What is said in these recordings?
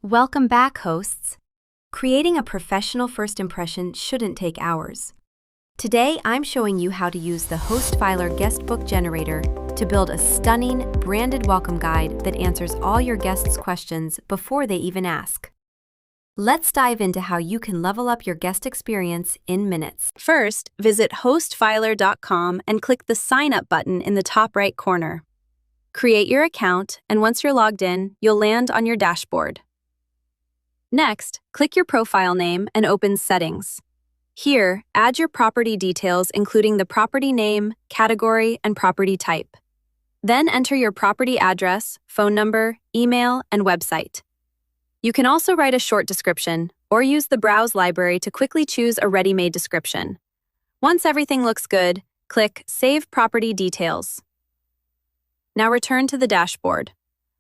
Welcome back, hosts. Creating a professional first impression shouldn't take hours. Today, I'm showing you how to use the HostFiler guestbook generator to build a stunning, branded welcome guide that answers all your guests' questions before they even ask. Let's dive into how you can level up your guest experience in minutes. First, visit HostFiler.com and click the Sign Up button in the top right corner. Create your account, and once you're logged in, you'll land on your dashboard. Next, click your profile name and open Settings. Here, add your property details including the property name, category, and property type. Then enter your property address, phone number, email, and website. You can also write a short description or use the Browse library to quickly choose a ready-made description. Once everything looks good, click Save Property Details. Now return to the dashboard.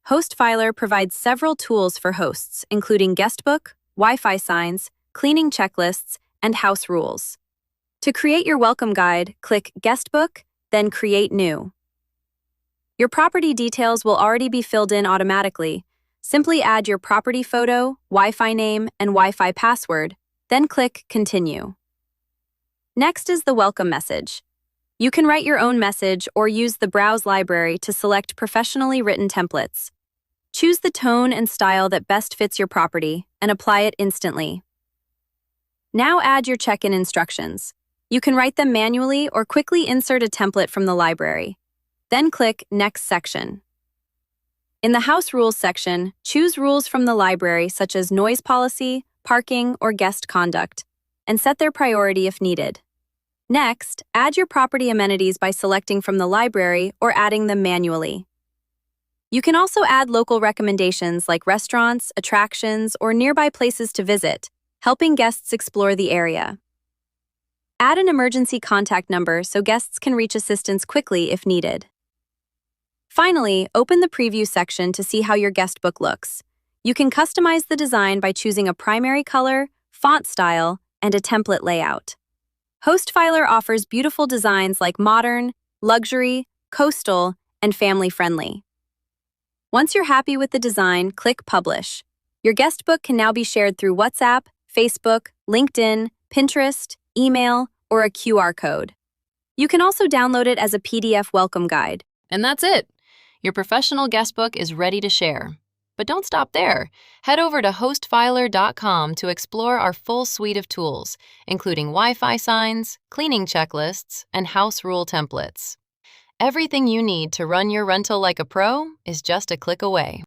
HostFiler provides several tools for hosts, including Guestbook, Wi-Fi signs, cleaning checklists, and house rules. To create your welcome guide, click Guestbook, then Create New. Your property details will already be filled in automatically. Simply add your property photo, Wi-Fi name, and Wi-Fi password, then click Continue. Next is the welcome message. You can write your own message or use the Browse library to select professionally written templates. Choose the tone and style that best fits your property and apply it instantly. Now add your check-in instructions. You can write them manually or quickly insert a template from the library. Then click Next section. In the House Rules section, choose rules from the library such as noise policy, parking, or guest conduct, and set their priority if needed. Next, add your property amenities by selecting from the library or adding them manually. You can also add local recommendations like restaurants, attractions, or nearby places to visit, helping guests explore the area. Add an emergency contact number so guests can reach assistance quickly if needed. Finally, open the preview section to see how your guestbook looks. You can customize the design by choosing a primary color, font style, and a template layout. HostFiler offers beautiful designs like modern, luxury, coastal, and family-friendly. Once you're happy with the design, click Publish. Your guestbook can now be shared through WhatsApp, Facebook, LinkedIn, Pinterest, email, or a QR code. You can also download it as a PDF welcome guide. And that's it. Your professional guestbook is ready to share. But don't stop there. Head over to HostFiler.com to explore our full suite of tools, including Wi-Fi signs, cleaning checklists, and house rule templates. Everything you need to run your rental like a pro is just a click away.